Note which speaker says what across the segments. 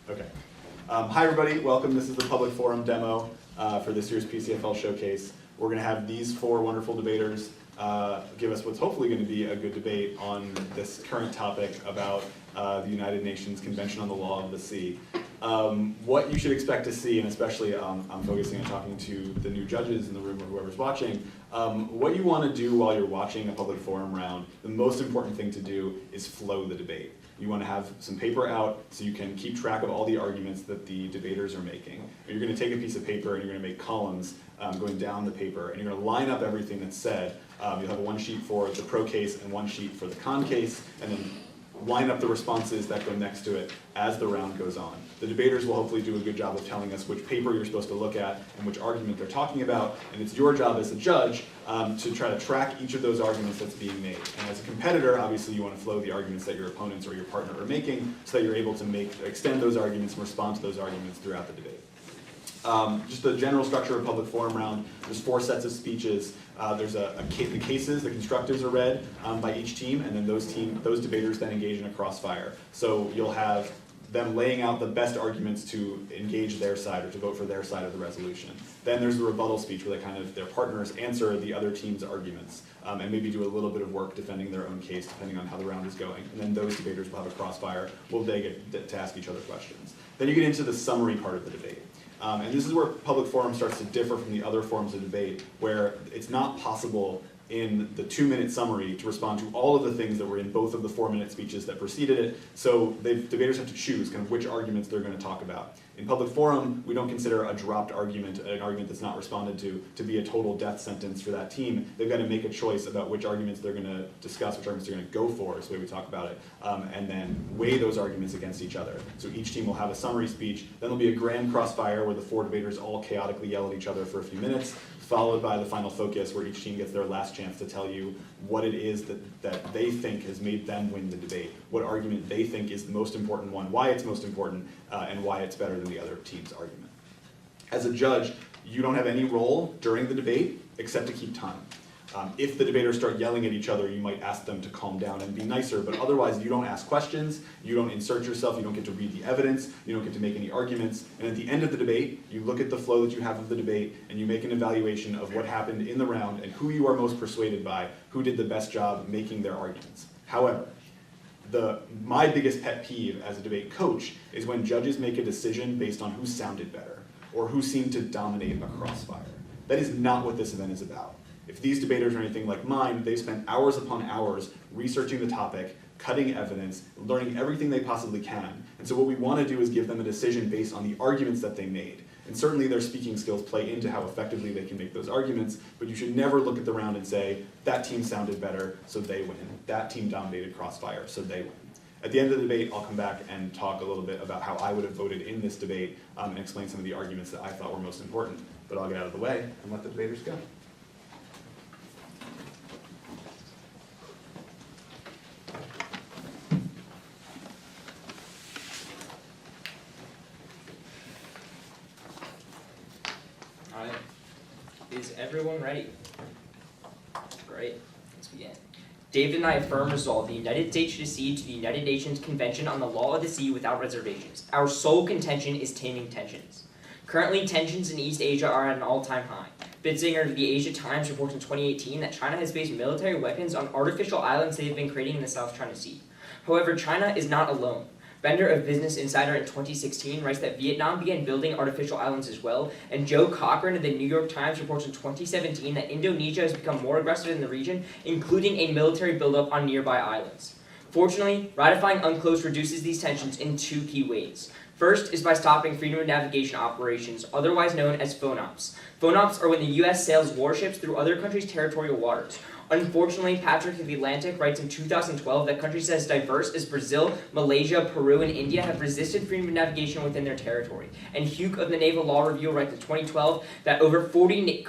Speaker 1: Okay. Hi everybody, welcome. This is the public forum demo for this year's PCFL showcase. We're going to have these four wonderful debaters give us what's hopefully going to be a good debate on this current topic about the United Nations Convention on the Law of the Sea. What you should expect to see, and especially I'm focusing on talking to the new judges in the room or whoever's watching, what you want to do while you're watching a public forum round, the most important thing to do is flow the debate. You want to have some paper out so you can keep track of all the arguments that the debaters are making. You're going to take a piece of paper and you're going to make columns going down the paper, and you're going to line up everything that's said. You'll have one sheet for the pro case and one sheet for the con case, and then line up the responses that go next to it as the round goes on. The debaters will hopefully do a good job of telling us which paper you're supposed to look at and which argument they're talking about, and it's your job as a judge to try to track each of those arguments that's being made. And as a competitor, obviously you want to flow the arguments that your opponents or your partner are making so that you're able to extend those arguments and respond to those arguments throughout the debate. Just the general structure of public forum round, there's four sets of speeches. There's the cases, the constructives are read by each team, and then those debaters then engage in a crossfire. So you'll have them laying out the best arguments to engage their side or to vote for their side of the resolution. Then there's the rebuttal speech where their partners answer the other team's arguments and maybe do a little bit of work defending their own case depending on how the round is going. And then those debaters will have a crossfire where they get to ask each other questions. Then you get into the summary part of the debate. And this is where public forum starts to differ from the other forms of debate, where it's not possible in the 2-minute summary to respond to all of the things that were in both of the 4-minute speeches that preceded it. So debaters have to choose kind of which arguments they're going to talk about. In public forum, we don't consider a dropped argument, an argument that's not responded to be a total death sentence for that team. They've got to make a choice about which arguments they're going to discuss, which arguments they're going to go for, is the way we talk about it, and then weigh those arguments against each other. So each team will have a summary speech, then there'll be a grand crossfire where the four debaters all chaotically yell at each other for a few minutes, followed by the final focus where each team gets their last chance to tell you what it is that they think has made them win the debate, what argument they think is the most important one, why it's most important, and why it's better than the other team's argument. As a judge, you don't have any role during the debate except to keep time. If the debaters start yelling at each other, you might ask them to calm down and be nicer, but otherwise you don't ask questions, you don't insert yourself, you don't get to read the evidence, you don't get to make any arguments, and at the end of the debate, you look at the flow that you have of the debate, and you make an evaluation of what happened in the round and who you are most persuaded by, who did the best job making their arguments. However, my biggest pet peeve as a debate coach is when judges make a decision based on who sounded better, or who seemed to dominate a crossfire. That is not what this event is about. If these debaters are anything like mine, they spent hours upon hours researching the topic, cutting evidence, learning everything they possibly can. And so what we want to do is give them a decision based on the arguments that they made. And certainly their speaking skills play into how effectively they can make those arguments, but you should never look at the round and say, that team sounded better, so they win. That team dominated crossfire, so they win. At the end of the debate, I'll come back and talk a little bit about how I would have voted in this debate and explain some of the arguments that I thought were most important. But I'll get out of the way and let the debaters go.
Speaker 2: Is everyone ready? Great, let's begin. David and I affirm resolve the United States should accede to the United Nations Convention on the Law of the Sea without reservations. Our sole contention is taming tensions. Currently, tensions in East Asia are at an all-time high. Bitzinger of the Asia Times reports in 2018 that China has based military weapons on artificial islands they have been creating in the South China Sea. However, China is not alone. Bender of Business Insider in 2016 writes that Vietnam began building artificial islands as well, and Joe Cochran of the New York Times reports in 2017 that Indonesia has become more aggressive in the region, including a military buildup on nearby islands. Fortunately, ratifying UNCLOS reduces these tensions in two key ways. First is by stopping freedom of navigation operations, otherwise known as FONOPs. FONOPs are when the U.S. sails warships through other countries' territorial waters. Unfortunately, Patrick of the Atlantic writes in 2012 that countries as diverse as Brazil, Malaysia, Peru, and India have resisted freedom of navigation within their territory. And Hugh of the Naval Law Review writes in 2012 that over 40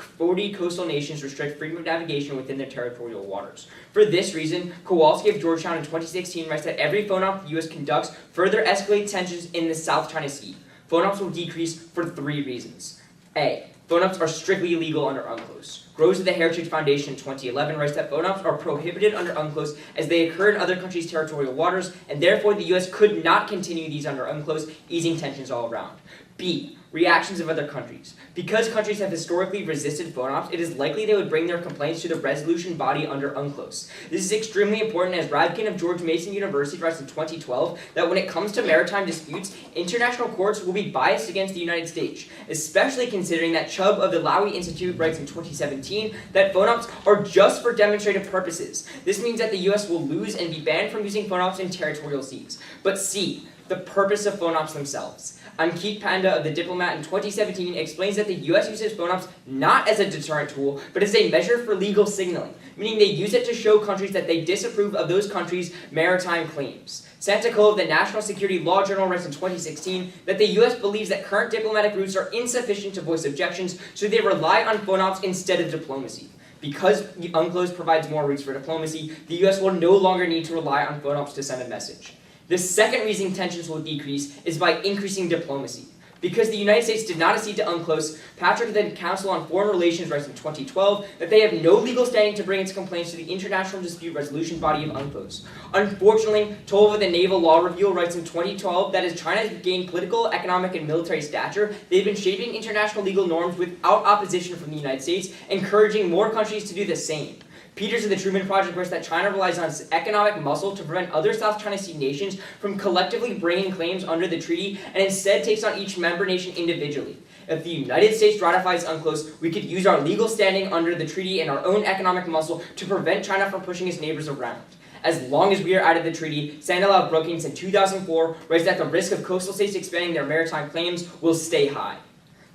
Speaker 2: coastal nations restrict freedom of navigation within their territorial waters. For this reason, Kowalski of Georgetown in 2016 writes that every FONOP the U.S. conducts further escalates tensions in the South China Sea. FONOPs will decrease for 3 reasons. A. Phone ups are strictly illegal under UNCLOS. Groves of the Heritage Foundation in 2011 writes that phone ups are prohibited under UNCLOS as they occur in other countries' territorial waters, and therefore the U.S. could not continue these under UNCLOS, easing tensions all around. B. Reactions of other countries. Because countries have historically resisted phone ops, it is likely they would bring their complaints to the resolution body under UNCLOS. This is extremely important as Radkin of George Mason University writes in 2012 that when it comes to maritime disputes, international courts will be biased against the United States, especially considering that Chubb of the Lowy Institute writes in 2017 that phone ops are just for demonstrative purposes. This means that the U.S. will lose and be banned from using phone ops in territorial seas. But C. The purpose of phone ops themselves. Ankit Panda of The Diplomat in 2017 explains that the U.S. uses phone ops not as a deterrent tool, but as a measure for legal signaling, meaning they use it to show countries that they disapprove of those countries' maritime claims. Santico of the National Security Law Journal writes in 2016 that the U.S. believes that current diplomatic routes are insufficient to voice objections, so they rely on phone ops instead of diplomacy. Because UNCLOS provides more routes for diplomacy, the U.S. will no longer need to rely on phone ops to send a message. The second reason tensions will decrease is by increasing diplomacy. Because the United States did not accede to UNCLOS, Patrick of the Council on Foreign Relations writes in 2012 that they have no legal standing to bring its complaints to the International Dispute Resolution Body of UNCLOS. Unfortunately, Tove of the Naval Law Review writes in 2012 that as China has gained political, economic, and military stature, they've been shaping international legal norms without opposition from the United States, encouraging more countries to do the same. Peters of the Truman Project writes that China relies on its economic muscle to prevent other South China Sea nations from collectively bringing claims under the treaty and instead takes on each member nation individually. If the United States ratifies UNCLOS, we could use our legal standing under the treaty and our own economic muscle to prevent China from pushing its neighbors around. As long as we are out of the treaty, Sandoval Brookings in 2004 writes that the risk of coastal states expanding their maritime claims will stay high.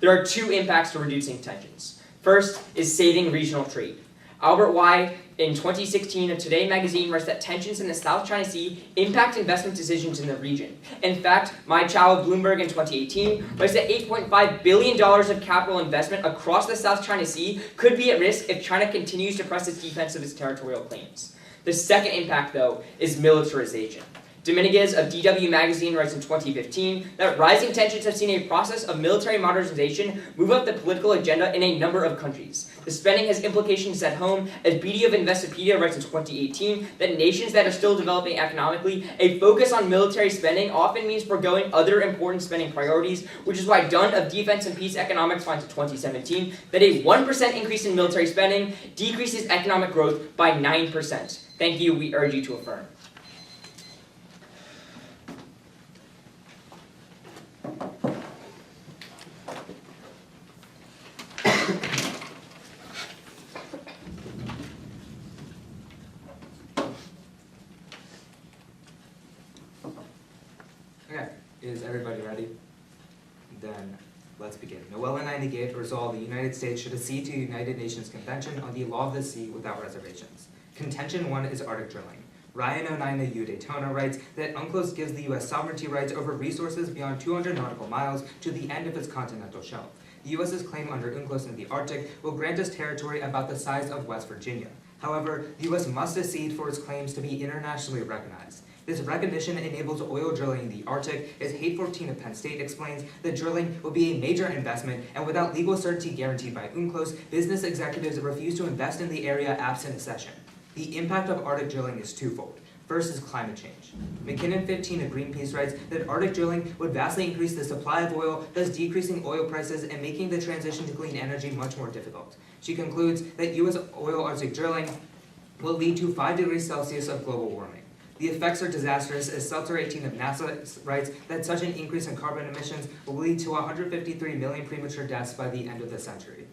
Speaker 2: There are two impacts to reducing tensions. First is saving regional trade. Albert Y. in 2016 of Today magazine writes that tensions in the South China Sea impact investment decisions in the region. In fact, My Chow of Bloomberg in 2018 writes that $8.5 billion of capital investment across the South China Sea could be at risk if China continues to press its defense of its territorial claims. The second impact, though, is militarization. Dominguez of DW Magazine writes in 2015 that rising tensions have seen a process of military modernization move up the political agenda in a number of countries. The spending has implications at home, as Beatty of Investopedia writes in 2018 that nations that are still developing economically, a focus on military spending often means foregoing other important spending priorities, which is why Dunn of Defense and Peace Economics finds in 2017 that a 1% increase in military spending decreases economic growth by 9%. Thank you, we urge you to affirm.
Speaker 3: Okay, is everybody ready? Then let's begin. Noella 98 resolved the United States should accede to the United Nations Convention on the Law of the Sea without reservations. Contention 1 is Arctic drilling. Ryan 09 U Daytona writes that UNCLOS gives the U.S. sovereignty rights over resources beyond 200 nautical miles to the end of its continental shelf. The U.S.'s claim under UNCLOS in the Arctic will grant us territory about the size of West Virginia. However, the U.S. must accede for its claims to be internationally recognized. This recognition enables oil drilling in the Arctic, as Hate 14 of Penn State explains that drilling will be a major investment, and without legal certainty guaranteed by UNCLOS, business executives refuse to invest in the area absent accession. The impact of Arctic drilling is twofold. First is climate change. McKinnon 15 of Greenpeace writes that Arctic drilling would vastly increase the supply of oil, thus decreasing oil prices and making the transition to clean energy much more difficult. She concludes that U.S. oil Arctic drilling will lead to 5 degrees Celsius of global warming. The effects are disastrous, as Seltzer 18 of NASA writes that such an increase in carbon emissions will lead to 153 million premature deaths by the end of the century.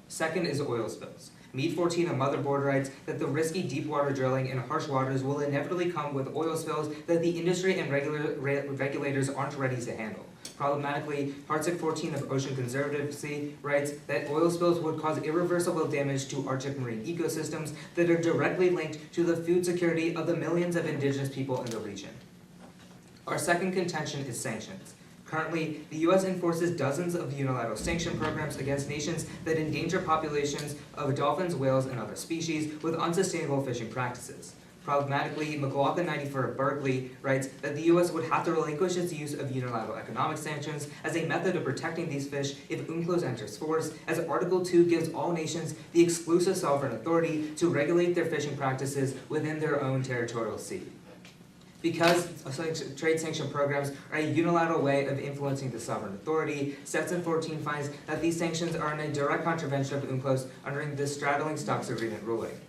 Speaker 3: Second is oil spills. Mead 14 of Motherboard writes that the risky deep water drilling in harsh waters will inevitably come with oil spills that the industry and regulators aren't ready to handle. Problematically, Hartsick 14 of Ocean Conservancy writes that oil spills would cause irreversible damage to Arctic marine ecosystems that are directly linked to the food security of the millions of indigenous people in the region. Our second contention is sanctions. Currently, the U.S. enforces dozens of unilateral sanction programs against nations that endanger populations of dolphins, whales, and other species with unsustainable fishing practices. Problematically, McLaughlin-94 of Berkeley writes that the U.S. would have to relinquish its use of unilateral economic sanctions as a method of protecting these fish if UNCLOS enters force, as Article 2 gives all nations the exclusive sovereign authority to regulate their fishing practices within their own territorial sea. Because trade sanction programs are a unilateral way of influencing the sovereign authority, Stetson 14 finds that these sanctions are in a direct contravention of UNCLOS under the straddling stocks agreement ruling.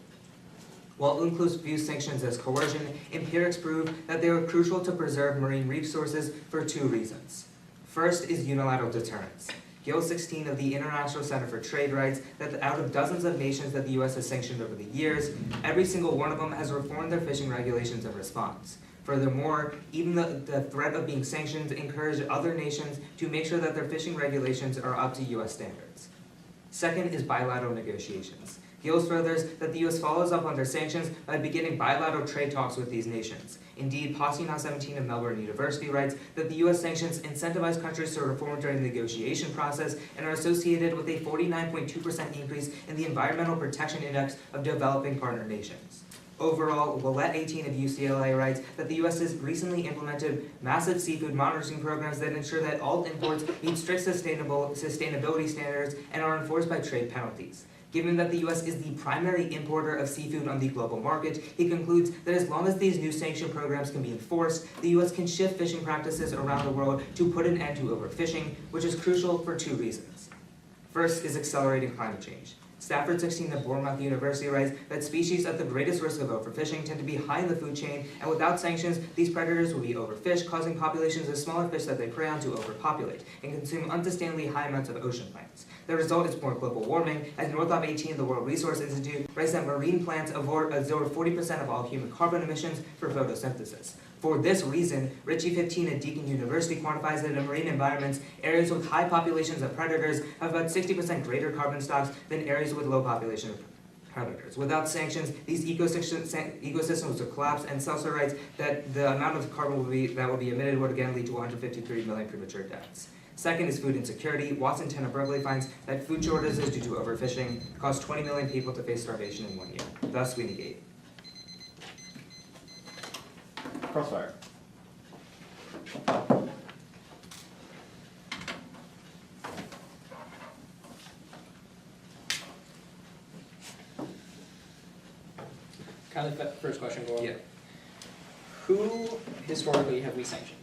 Speaker 3: While UNCLOS views sanctions as coercion, empirics prove that they are crucial to preserve marine resources for two reasons. First is unilateral deterrence. Gill 16 of the International Center for Trade writes that out of dozens of nations that the U.S. has sanctioned over the years, every single one of them has reformed their fishing regulations in response. Furthermore, even the threat of being sanctioned encouraged other nations to make sure that their fishing regulations are up to U.S. standards. Second is bilateral negotiations. Gill furthers that the U.S. follows up on their sanctions by beginning bilateral trade talks with these nations. Indeed, Posse 17 of Melbourne University writes that the U.S. sanctions incentivize countries to reform during the negotiation process and are associated with a 49.2% increase in the Environmental Protection Index of developing partner nations. Overall, Willett 18 of UCLA writes that the U.S. has recently implemented massive seafood monitoring programs that ensure that all imports meet strict sustainability standards and are enforced by trade penalties. Given that the U.S. is the primary importer of seafood on the global market, he concludes that as long as these new sanction programs can be enforced, the U.S. can shift fishing practices around the world to put an end to overfishing, which is crucial for two reasons. First is accelerating climate change. Stafford 16 of Bournemouth University writes that species at the greatest risk of overfishing tend to be high in the food chain, and without sanctions, these predators will be overfished, causing populations of smaller fish that they prey on to overpopulate and consume unsustainably high amounts of ocean plants. The result is more global warming, as Northrop 18 of the World Resource Institute writes that marine plants absorb 40% of all human carbon emissions for photosynthesis. For this reason, Ritchie 15 at Deakin University quantifies that in marine environments, areas with high populations of predators have about 60% greater carbon stocks than areas with low population of predators. Without sanctions, these ecosystems would collapse, and Seltzer writes that the amount of carbon that would be emitted would again lead to 153 million premature deaths. Second is food insecurity. Watson 10 of Berkeley finds that food shortages due to overfishing cause 20 million people to face starvation in 1 year. Thus, we negate.
Speaker 1: Crossfire.
Speaker 2: Kind of the first question going.
Speaker 3: Yeah.
Speaker 2: Who historically have we sanctioned?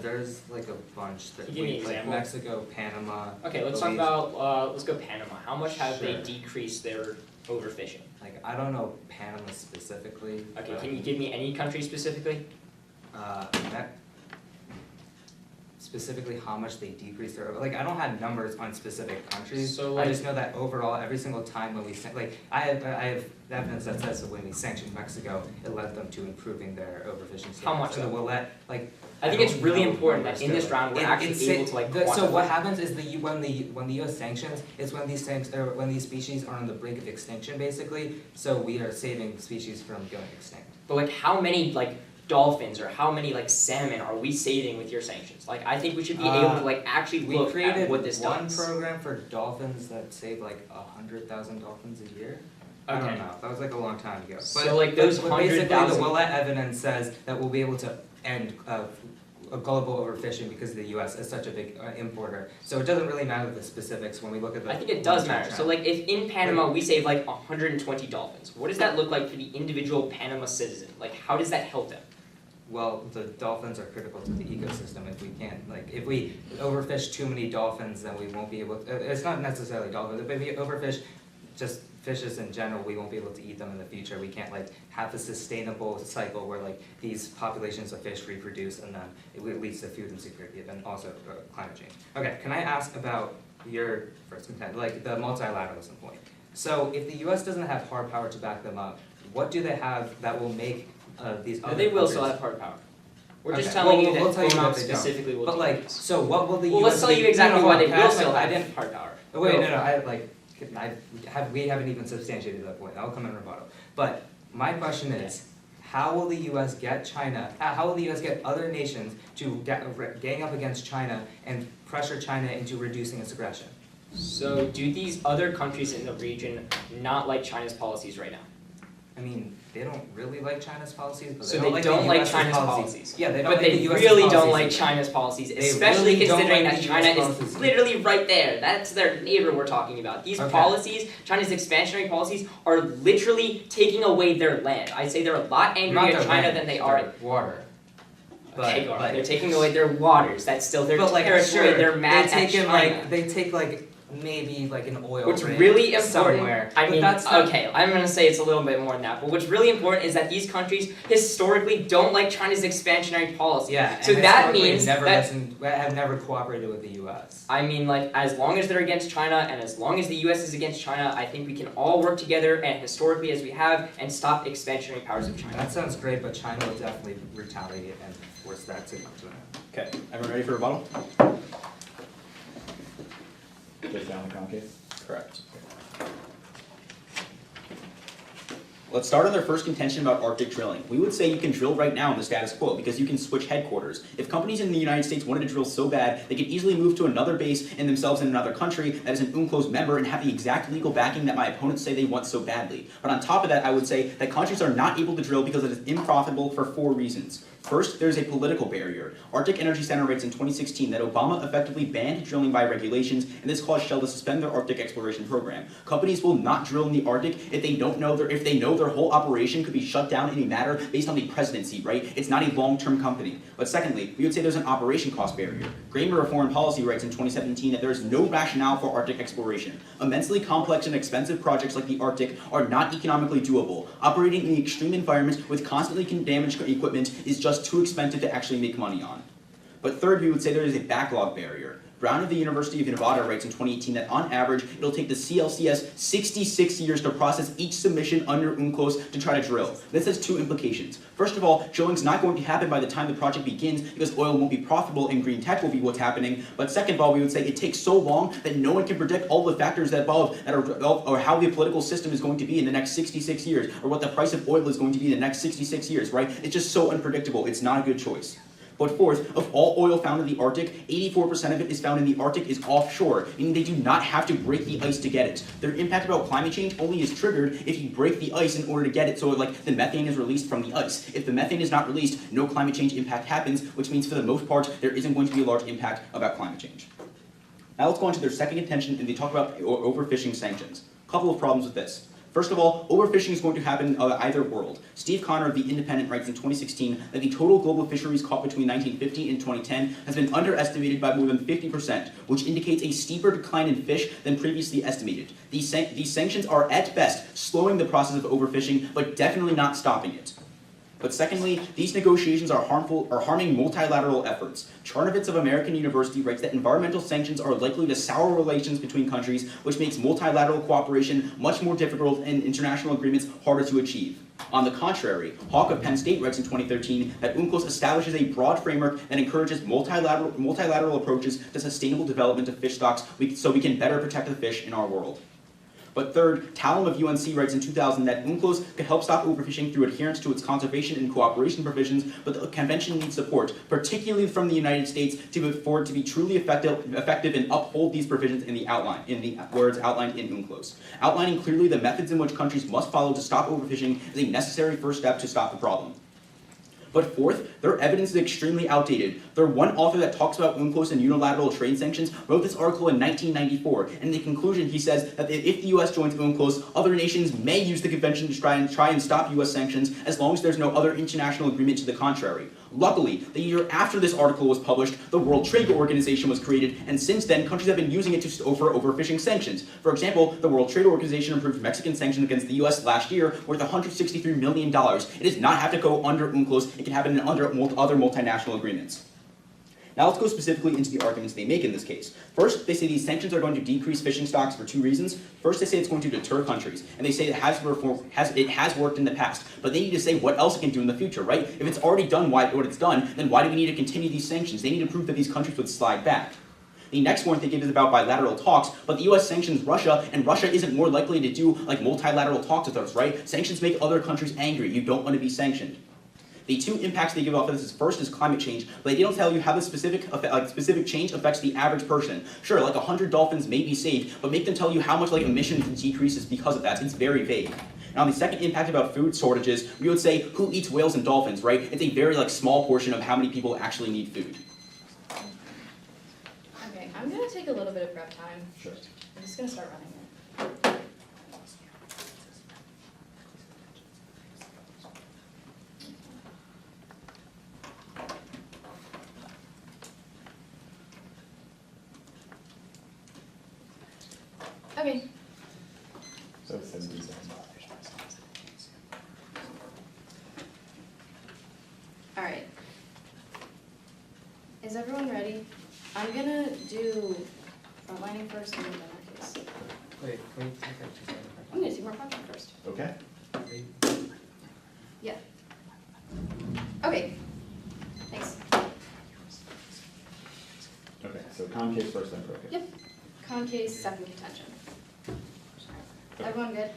Speaker 3: There's like a bunch that
Speaker 2: Can you give me an
Speaker 3: like
Speaker 2: example?
Speaker 3: Mexico, Panama.
Speaker 2: Okay, let's talk
Speaker 3: Belize.
Speaker 2: about, let's go Panama. How much have they
Speaker 3: Sure.
Speaker 2: decreased their overfishing?
Speaker 3: Like I don't know Panama specifically.
Speaker 2: Okay,
Speaker 3: but,
Speaker 2: can you give me any country specifically?
Speaker 3: Specifically how much they decreased their, like I don't have numbers on specific countries.
Speaker 2: So,
Speaker 3: I
Speaker 2: like-
Speaker 3: just know that overall, every single time when we I have evidence that says that when we sanctioned Mexico, it led them to improving their overfishing standards.
Speaker 2: How much
Speaker 3: So
Speaker 2: though?
Speaker 3: we'll let like.
Speaker 2: I think it's
Speaker 3: don't
Speaker 2: really
Speaker 3: know
Speaker 2: important that
Speaker 3: numbers
Speaker 2: in this
Speaker 3: to-
Speaker 2: round, we're actually
Speaker 3: it's-
Speaker 2: able to like
Speaker 3: So what
Speaker 2: quantify.
Speaker 3: happens is when the U.S. sanctions, it's when when these species are on the brink of extinction, basically. So we are saving species from going extinct.
Speaker 2: But like how many like dolphins or how many like salmon are we saving with your sanctions? Like I think we should be able to like actually
Speaker 3: We
Speaker 2: look
Speaker 3: created
Speaker 2: at what this
Speaker 3: one
Speaker 2: does.
Speaker 3: program for dolphins that saved like 100,000 dolphins a year. I
Speaker 2: Okay.
Speaker 3: don't know. That was like a long time ago.
Speaker 2: So, like, those
Speaker 3: but basically
Speaker 2: 100,000
Speaker 3: the Willett evidence says that we'll be able to end a global overfishing because the U.S. is such a big importer. So it doesn't really matter the specifics when we look at the.
Speaker 2: I think it does
Speaker 3: long-term
Speaker 2: matter. So
Speaker 3: trend.
Speaker 2: like if in Panama we save like 120 dolphins, what does that look like for the individual Panama citizen? Like how does that help them?
Speaker 3: Well, the dolphins are critical to the ecosystem. If we can't, like, if we overfish too many dolphins, then we won't be able to, it's not necessarily dolphins, but if we overfish just fishes in general, we won't be able to eat them in the future. We can't, like, have a sustainable cycle where, like, these populations of fish reproduce and then it leads to food insecurity and also climate change. Okay, can I ask about your first content, like, the multilateralism point? So if the U.S. doesn't have hard power to back them up, what do they have that will make these other
Speaker 2: They will still
Speaker 3: countries-
Speaker 2: have hard power. We're just
Speaker 3: Okay,
Speaker 2: telling
Speaker 3: well,
Speaker 2: you that
Speaker 3: we'll tell you
Speaker 2: Beaumont
Speaker 3: that they don't.
Speaker 2: specifically will
Speaker 3: But
Speaker 2: do
Speaker 3: like,
Speaker 2: this.
Speaker 3: so what will the
Speaker 2: Well,
Speaker 3: U.S.
Speaker 2: let's tell you
Speaker 3: be-
Speaker 2: exactly
Speaker 3: no,
Speaker 2: why
Speaker 3: hold
Speaker 2: they
Speaker 3: on,
Speaker 2: will
Speaker 3: can I-
Speaker 2: still
Speaker 3: I
Speaker 2: have
Speaker 3: didn't-
Speaker 2: hard power.
Speaker 3: Oh, wait,
Speaker 2: Go.
Speaker 3: no, we haven't even substantiated that point. I'll come in rebuttal. But my question is, how will the U.S. get China? How will the U.S. get other nations to gang up against China and pressure China into reducing its aggression?
Speaker 2: So do these other countries in the region not like China's policies right now?
Speaker 3: I mean, they don't really like China's policies, but
Speaker 2: So
Speaker 3: they don't like the US's
Speaker 2: China's
Speaker 3: policies.
Speaker 2: policies.
Speaker 3: Yeah, they don't
Speaker 2: But
Speaker 3: like
Speaker 2: they
Speaker 3: the US's
Speaker 2: really don't
Speaker 3: policies
Speaker 2: like
Speaker 3: either.
Speaker 2: China's policies,
Speaker 3: They
Speaker 2: especially
Speaker 3: really don't
Speaker 2: considering
Speaker 3: like
Speaker 2: that
Speaker 3: the
Speaker 2: China
Speaker 3: US
Speaker 2: is
Speaker 3: policies either.
Speaker 2: literally right there. That's their neighbor we're talking about. These
Speaker 3: Okay.
Speaker 2: policies, China's expansionary policies, are literally taking away their land. I'd say they're a lot angrier
Speaker 3: Not
Speaker 2: at
Speaker 3: their
Speaker 2: China
Speaker 3: land,
Speaker 2: than they are
Speaker 3: their water.
Speaker 2: Okay,
Speaker 3: But
Speaker 2: they're taking away their waters. That's still their
Speaker 3: but like
Speaker 2: territory.
Speaker 3: sure,
Speaker 2: They're mad
Speaker 3: they
Speaker 2: at
Speaker 3: take in
Speaker 2: China.
Speaker 3: like they take like maybe like an oil
Speaker 2: What's
Speaker 3: rig
Speaker 2: really important,
Speaker 3: somewhere.
Speaker 2: I
Speaker 3: But
Speaker 2: mean,
Speaker 3: that's not,
Speaker 2: okay, I'm gonna say it's a little bit more than that, but what's really important is that these countries historically don't like China's expansionary policy.
Speaker 3: yeah,
Speaker 2: So
Speaker 3: and
Speaker 2: that
Speaker 3: historically
Speaker 2: means
Speaker 3: never
Speaker 2: that-
Speaker 3: have never cooperated with the US.
Speaker 2: I mean, like, as long as they're against China and as long as the US is against China, I think we can all work together and historically as we have and stop expansionary powers of China.
Speaker 3: That sounds great, but China will definitely retaliate and force that to come to an end.
Speaker 1: Okay, everyone ready for rebuttal? Goes down the crown case.
Speaker 4: Correct. Let's start on their first contention about Arctic drilling. We would say you can drill right now in the status quo because you can switch headquarters. If companies in the United States wanted to drill so bad, they could easily move to another base and themselves in another country that is an UNCLOS member and have the exact legal backing that my opponents say they want so badly. But on top of that, I would say that countries are not able to drill because it is unprofitable for 4 reasons. First, there's a political barrier. Arctic Energy Center writes in 2016 that Obama effectively banned drilling by regulations, and this caused Shell to suspend their Arctic exploration program. Companies will not drill in the Arctic if they know their whole operation could be shut down in a matter based on the presidency, right? It's not a long-term company. But secondly, we would say there's an operation cost barrier. Kramer of Foreign Policy writes in 2017 that there is no rationale for Arctic exploration. Immensely complex and expensive projects like the Arctic are not economically doable. Operating in the extreme environments with constantly damaged equipment is just too expensive to actually make money on. But third, we would say there is a backlog barrier. Brown of the University of Nevada writes in 2018 that on average, it'll take the CLCS 66 years to process each submission under UNCLOS to try to drill. This has 2 implications. First of all, drilling's not going to happen by the time the project begins because oil won't be profitable and green tech will be what's happening. But second of all, we would say it takes so long that no one can predict all the factors above that are, or how the political system is going to be in the next 66 years, or what the price of oil is going to be in the next 66 years, right? It's just so unpredictable. It's not a good choice. But fourth, of all oil found in the Arctic, 84% of it is found in the Arctic is offshore, meaning they do not have to break the ice to get it. Their impact about climate change only is triggered if you break the ice in order to get it, so like the methane is released from the ice. If the methane is not released, no climate change impact happens, which means for the most part, there isn't going to be a large impact about climate change. Now let's go on to their second contention, and they talk about overfishing sanctions. A couple of problems with this. First of all, overfishing is going to happen in either world. Steve Connor of The Independent writes in 2016 that the total global fisheries caught between 1950 and 2010 has been underestimated by more than 50%, which indicates a steeper decline in fish than previously estimated. These sanctions are at best slowing the process of overfishing, but definitely not stopping it. But secondly, these negotiations are harming multilateral efforts. Charnovitz of American University writes that environmental sanctions are likely to sour relations between countries, which makes multilateral cooperation much more difficult and international agreements harder to achieve. On the contrary, Hawk of Penn State writes in 2013 that UNCLOS establishes a broad framework that encourages multilateral approaches to sustainable development of fish stocks so we can better protect the fish in our world. But third, Talum of UNC writes in 2000 that UNCLOS could help stop overfishing through adherence to its conservation and cooperation provisions, but the convention needs support, particularly from the United States, for it to be truly effective and uphold these provisions in the words outlined in UNCLOS. Outlining clearly the methods in which countries must follow to stop overfishing is a necessary first step to stop the problem. But fourth, their evidence is extremely outdated. Their one author that talks about UNCLOS and unilateral trade sanctions wrote this article in 1994, and in the conclusion he says that if the US joins UNCLOS, other nations may use the convention to try and stop US sanctions as long as there's no other international agreement to the contrary. Luckily, the year after this article was published, the World Trade Organization was created, and since then, countries have been using it for overfishing sanctions. For example, the World Trade Organization approved Mexican sanctions against the US last year worth $163 million. It does not have to go under UNCLOS, it can happen under other multinational agreements. Now let's go specifically into the arguments they make in this case. First, they say these sanctions are going to decrease fishing stocks for 2 reasons. First, they say it's going to deter countries, and they say it has worked in the past, but they need to say what else it can do in the future, right? If it's already done what it's done, then why do we need to continue these sanctions? They need to prove that these countries would slide back. The next point they give is about bilateral talks, but the US sanctions Russia, and Russia isn't more likely to do like multilateral talks with us, right? Sanctions make other countries angry. You don't want to be sanctioned. The 2 impacts they give off of this is first is climate change, but they don't tell you how the specific change affects the average person. Sure, like 100 dolphins may be saved, but make them tell you how much like emissions decreases because of that. It's very vague. And on the second impact about food shortages, we would say who eats whales and dolphins, right? It's a very small portion of how many people actually need food.
Speaker 5: Okay, I'm gonna take a little bit of prep time.
Speaker 1: Sure.
Speaker 5: I'm just gonna start running it. Okay,
Speaker 1: So 17 seconds.
Speaker 5: all right. Is everyone ready? I'm gonna do frontlining first and then demo case.
Speaker 3: Wait, take that 2 seconds.
Speaker 5: I'm gonna do more frontline first.
Speaker 1: Okay.
Speaker 5: Yeah. Okay. Thanks.
Speaker 1: Okay, so con case first, then pro case.
Speaker 5: Yep. Con case, second contention. Everyone good?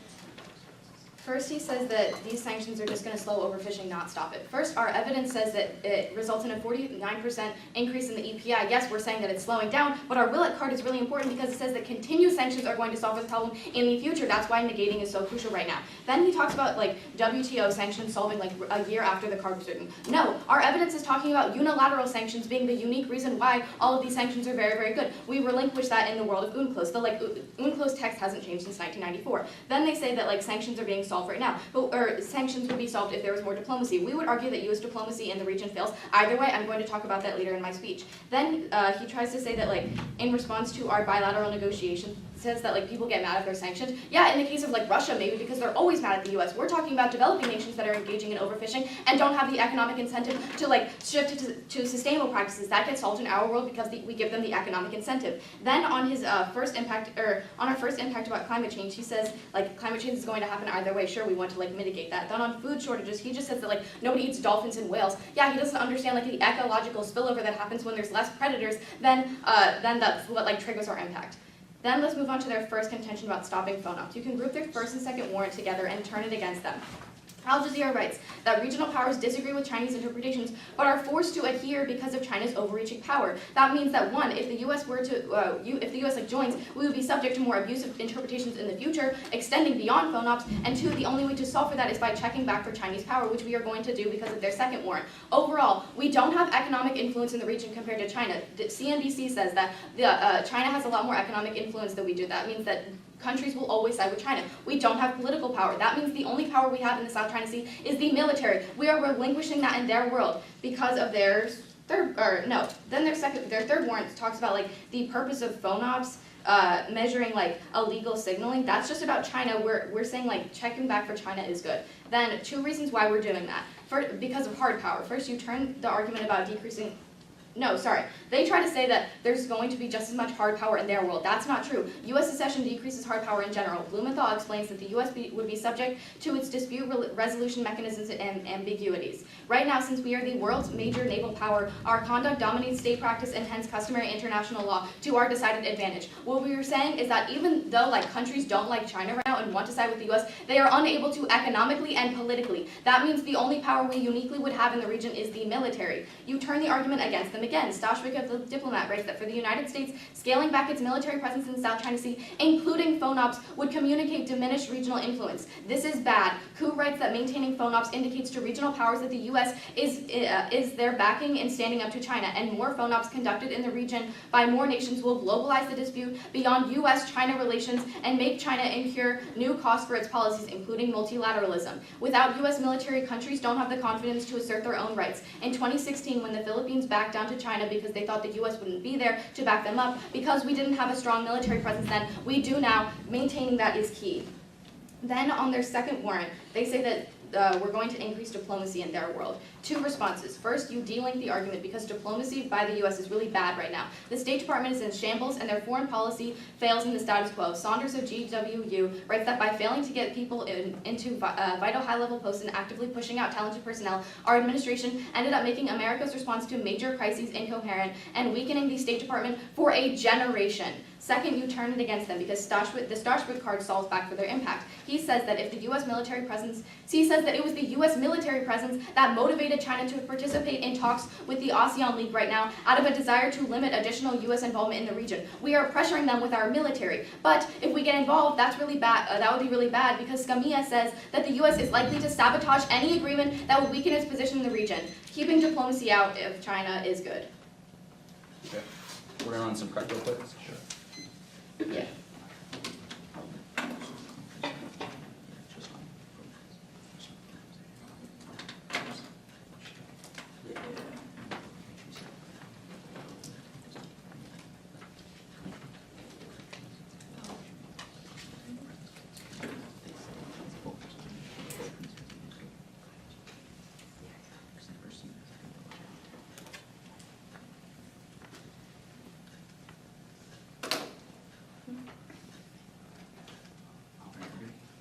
Speaker 5: First, he says that these sanctions are just going to slow overfishing, not stop it. First, our evidence says that it results in a 49% increase in the EPI. Yes, we're saying that it's slowing down, but our Willett card is really important because it says that continued sanctions are going to solve the problem in the future. That's why negating is so crucial right now. Then he talks about WTO sanctions solving a year after the card was written. No, our evidence is talking about unilateral sanctions being the unique reason why all of these sanctions are very, very good. We relinquish that in the world of UNCLOS. The UNCLOS text hasn't changed since 1994. Then they say that sanctions are being solved right now, or sanctions would be solved if there was more diplomacy. We would argue that U.S. diplomacy in the region fails. Either way, I'm going to talk about that later in my speech. Then he tries to say that in response to our bilateral negotiations, says that people get mad if they're sanctioned. Yeah, in the case of Russia, maybe because they're always mad at the U.S. We're talking about developing nations that are engaging in overfishing and don't have the economic incentive to shift to sustainable practices. That gets solved in our world because we give them the economic incentive. Then on his first impact, or on our first impact about climate change, he says climate change is going to happen either way. Sure, we want to mitigate that. Then on food shortages, he just says that nobody eats dolphins and whales. Yeah, he doesn't understand the ecological spillover that happens when there's less predators. Then that's what triggers our impact. Then let's move on to their first contention about stopping phone ops. You can group their first and second warrant together and turn it against them. Al Jazeera writes that regional powers disagree with Chinese interpretations, but are forced to adhere because of China's overreaching power. That means that one, if the U.S. were to, if the U.S. joins, we would be subject to more abusive interpretations in the future, extending beyond phone ops. And two, the only way to solve for that is by checking back for Chinese power, which we are going to do because of their second warrant. Overall, we don't have economic influence in the region compared to China. CNBC says that China has a lot more economic influence than we do. That means that countries will always side with China. We don't have political power. That means the only power we have in the South China Sea is the military. We are relinquishing that in their world because of their third warrant talks about the purpose of phone ops, measuring illegal signaling. That's just about China. We're saying checking back for China is good. Then two reasons why we're doing that. First, because of hard power. First, you turn the argument about decreasing. No, sorry. They try to say that there's going to be just as much hard power in their world. That's not true. U.S. secession decreases hard power in general. Blumenthal explains that the U.S. would be subject to its dispute resolution mechanisms and ambiguities. Right now, since we are the world's major naval power, our conduct dominates state practice and hence customary international law to our decided advantage. What we were saying is that even though countries don't like China right now and want to side with the U.S., they are unable to economically and politically. That means the only power we uniquely would have in the region is the military. You turn the argument against them again. Stashwick of the Diplomat writes that for the United States, scaling back its military presence in the South China Sea, including phone ops, would communicate diminished regional influence. This is bad. Koo writes that maintaining phone ops indicates to regional powers that the U.S. is their backing in standing up to China, and more phone ops conducted in the region by more nations will globalize the dispute beyond U.S.-China relations and make China incur new costs for its policies, including multilateralism. Without U.S. military, countries don't have the confidence to assert their own rights. In 2016, when the Philippines backed down to China because they thought the U.S. wouldn't be there to back them up, because we didn't have a strong military presence then, we do now. Maintaining that is key. Then on their second warrant, they say that we're going to increase diplomacy in their world. Two responses. First, you delink the argument because diplomacy by the U.S. is really bad right now. The State Department is in shambles and their foreign policy fails in the status quo. Saunders of GWU writes that by failing to get people into vital high-level posts and actively pushing out talented personnel, our administration ended up making America's response to major crises incoherent and weakening the State Department for a generation. Second, you turn it against them because the Stashwood card solves back for their impact. He says that if the U.S. military presence, he says that it was the U.S. military presence that motivated China to participate in talks with the ASEAN League right now out of a desire to limit additional U.S. involvement in the region. We are pressuring them with our military, but if we get involved, that's really bad. That would be really bad because Scammia says that the U.S. is likely to sabotage any agreement that would weaken its position in the region. Keeping diplomacy out of China is good.
Speaker 4: Okay. We're gonna run some prep real quick.
Speaker 5: Yeah.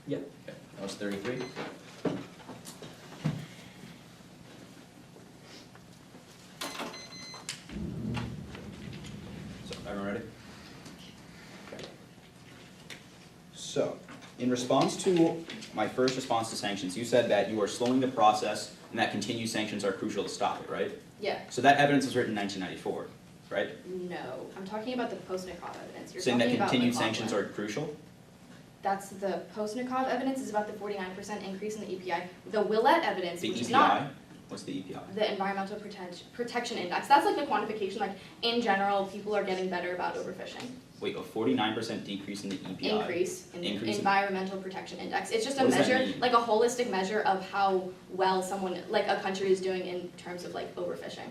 Speaker 2: Yep.
Speaker 4: Okay. That was 33. So, everyone ready? Okay. So, in response to my first response to sanctions, you said that you are slowing the process and that continued sanctions are crucial to stop it, right?
Speaker 5: Yeah.
Speaker 4: So that evidence was written in 1994, right?
Speaker 5: No. I'm talking about the Postnikov evidence. You're
Speaker 4: Saying that
Speaker 5: talking about
Speaker 4: continued
Speaker 5: McLaughlin.
Speaker 4: sanctions are crucial?
Speaker 5: That's the Postnikov evidence is about the 49% increase in the EPI. The Willett evidence,
Speaker 4: The
Speaker 5: which is
Speaker 4: EPI?
Speaker 5: not
Speaker 4: What's the EPI?
Speaker 5: the Environmental Protection Index. That's like the quantification, like in general, people are getting better about overfishing.
Speaker 4: Wait, a 49% decrease in the EPI?
Speaker 5: Increase in the
Speaker 4: Increase in-
Speaker 5: Environmental Protection Index. It's just a
Speaker 4: What does that
Speaker 5: measure,
Speaker 4: mean?
Speaker 5: like a holistic measure of how well someone, like a country is doing in terms of like overfishing.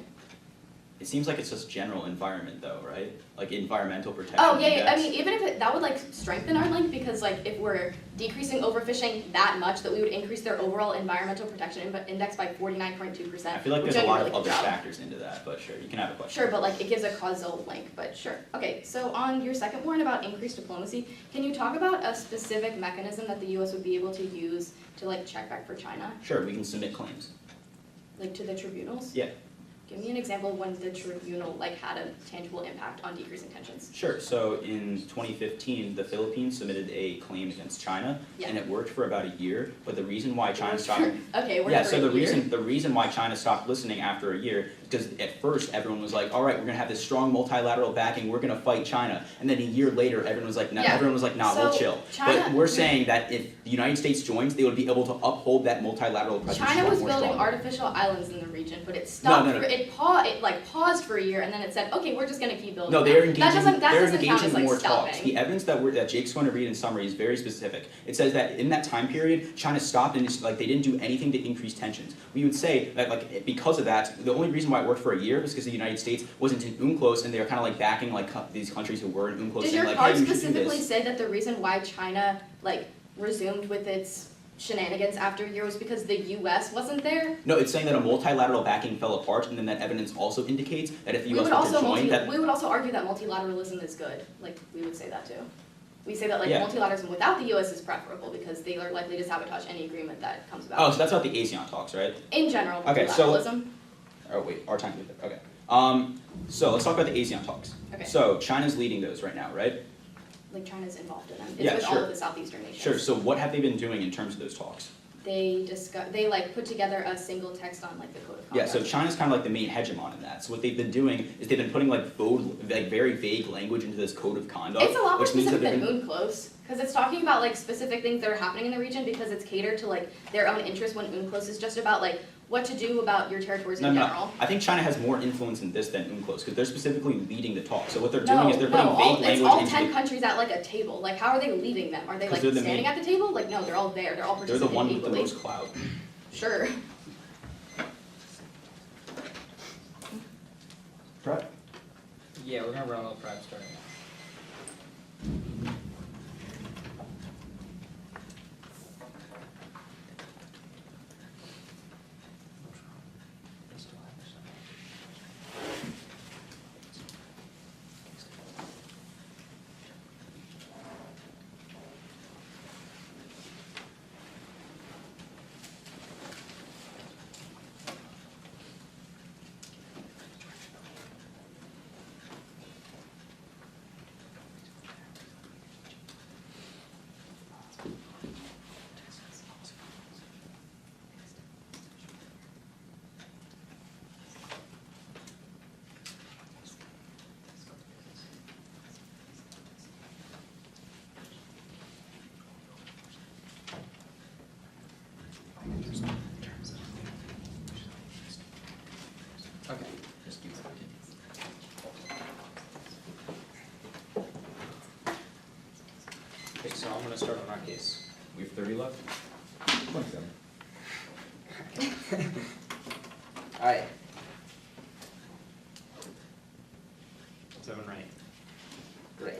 Speaker 4: It seems like it's just general environment though, right? Like environmental protection
Speaker 5: Oh, yeah, yeah, I
Speaker 4: index.
Speaker 5: mean, even if that would like strengthen our link, because like if we're decreasing overfishing that much, that we would increase their overall environmental protection index by 49.2%.
Speaker 4: I feel like
Speaker 5: which
Speaker 4: there's a
Speaker 5: I'm
Speaker 4: lot
Speaker 5: really
Speaker 4: of other
Speaker 5: proud.
Speaker 4: factors into that, but sure, you can have a question.
Speaker 5: Sure, but like it gives a causal link, but sure. Okay, so on your second one about increased diplomacy, can you talk about a specific mechanism that the US would be able to use to like check back for China,
Speaker 4: Sure, we can submit claims.
Speaker 5: like to the tribunals?
Speaker 4: Yeah.
Speaker 5: Give me an example of when the tribunal like had a tangible impact on decreasing tensions.
Speaker 4: Sure, so in 2015, the Philippines submitted a claim against China,
Speaker 5: Yeah.
Speaker 4: and it worked for about a year, but the reason why China stopped...
Speaker 5: Okay, we're
Speaker 4: Yeah,
Speaker 5: for
Speaker 4: so
Speaker 5: a
Speaker 4: the
Speaker 5: year.
Speaker 4: reason why China stopped listening after a year, because at first everyone was like, all right, we're gonna have this strong multilateral backing, we're gonna fight China, and then a year later, everyone was like, nah,
Speaker 5: Yeah.
Speaker 4: we'll
Speaker 5: So,
Speaker 4: chill.
Speaker 5: China-
Speaker 4: But we're saying that if the United States joins, they would be able to uphold that multilateral presence
Speaker 5: China was
Speaker 4: more
Speaker 5: building
Speaker 4: strongly.
Speaker 5: artificial islands in the region, but it stopped.
Speaker 4: No.
Speaker 5: It paused for a year, and then it said, "Okay, we're just going to keep building."
Speaker 4: No,
Speaker 5: them."
Speaker 4: they're engaging.
Speaker 5: That doesn't
Speaker 4: they're
Speaker 5: count
Speaker 4: engaging
Speaker 5: as like
Speaker 4: more
Speaker 5: stopping.
Speaker 4: talks. The evidence that Jake's going to read in summary is very specific. It says that in that time period, China stopped and like they didn't do anything to increase tensions. We would say that like because of that, the only reason why it worked for a year was because the United States wasn't in UNCLOS and they were kind of like backing like these countries who were in UNCLOS
Speaker 5: Did
Speaker 4: saying
Speaker 5: your
Speaker 4: like,
Speaker 5: card
Speaker 4: hey, you should do
Speaker 5: specifically
Speaker 4: this.
Speaker 5: say that the reason why China like resumed with its shenanigans after a year was because the U.S. wasn't there?
Speaker 4: No, it's saying that a multilateral backing fell apart, and then that evidence also indicates that if the
Speaker 5: We
Speaker 4: U.S.
Speaker 5: would
Speaker 4: were
Speaker 5: also
Speaker 4: to join, that
Speaker 5: we would also argue that multilateralism is good. Like we would say that too. We say that like
Speaker 4: Yeah.
Speaker 5: multilateralism without the U.S. is preferable because they are likely to sabotage any agreement that comes about.
Speaker 4: oh, so that's about the ASEAN talks, right?
Speaker 5: In general,
Speaker 4: Okay, so-
Speaker 5: multilateralism.
Speaker 4: Oh wait, our time with it. Okay. So let's talk about the ASEAN talks.
Speaker 5: Okay.
Speaker 4: So China's leading those right now, right?
Speaker 5: Like China's involved in them. It's
Speaker 4: Yeah,
Speaker 5: with all
Speaker 4: sure.
Speaker 5: of the southeastern nations.
Speaker 4: Sure. So what have they been doing in terms of those talks?
Speaker 5: They like put together a single text on like the code of
Speaker 4: Yeah,
Speaker 5: conduct.
Speaker 4: so China's kind of like the main hegemon in that. So what they've been doing is they've been putting like very vague language into this code of conduct,
Speaker 5: It's a lot more
Speaker 4: which means that
Speaker 5: specific
Speaker 4: they're
Speaker 5: than UNCLOS, because it's talking about like specific things that are happening in the region because it's catered to like their own interests when UNCLOS is just about like what to do about your territories in general.
Speaker 4: I think China has more influence in this than UNCLOS because they're specifically leading the talk. So what they're doing is they're putting vague
Speaker 5: it's
Speaker 4: language
Speaker 5: all
Speaker 4: into
Speaker 5: 10
Speaker 4: the,
Speaker 5: countries at like a table. Like how are they leading them? Are they
Speaker 4: 'Cause
Speaker 5: like
Speaker 4: they're the
Speaker 5: standing
Speaker 4: main-
Speaker 5: at the table? Like no, they're all there. They're all
Speaker 4: they're the
Speaker 5: participating
Speaker 4: one with
Speaker 5: equally.
Speaker 4: the most clout.
Speaker 5: Sure.
Speaker 1: Right.
Speaker 2: Yeah, we're gonna run a little prep starting now. so I'm gonna start on our case.
Speaker 1: We have 30 left? 27.
Speaker 2: Alright. 7 right. Great.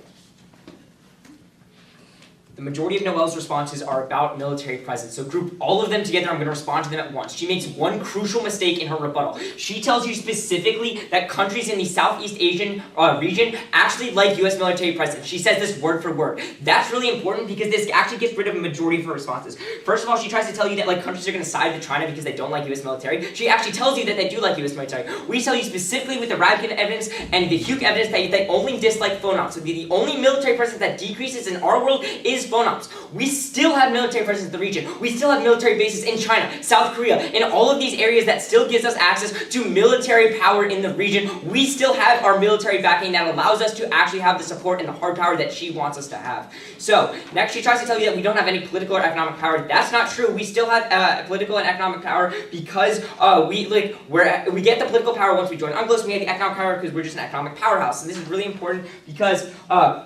Speaker 2: The majority of Noelle's responses are about military presence, so group all of them together. I'm going to respond to them at once. She makes one crucial mistake in her rebuttal. She tells you specifically that countries in the Southeast Asian region actually like U.S. military presence. She says this word for word. That's really important because this actually gets rid of a majority of her responses. First of all, she tries to tell you that like countries are going to side with China because they don't like U.S. military. She actually tells you that they do like U.S. military. We tell you specifically with the Radkin evidence and the Hugh evidence that they only dislike phone ops. So the only military presence that decreases in our world is phone ops. We still have military presence in the region. We still have military bases in China, South Korea, in all of these areas that still gives us access to military power in the region. We still have our military backing that allows us to actually have the support and the hard power that she wants us to have. So, next she tries to tell you that we don't have any political or economic power. That's not true. We still have political and economic power because we get the political power once we join UNCLOS. We have the economic power because we're just an economic powerhouse. And this is really important because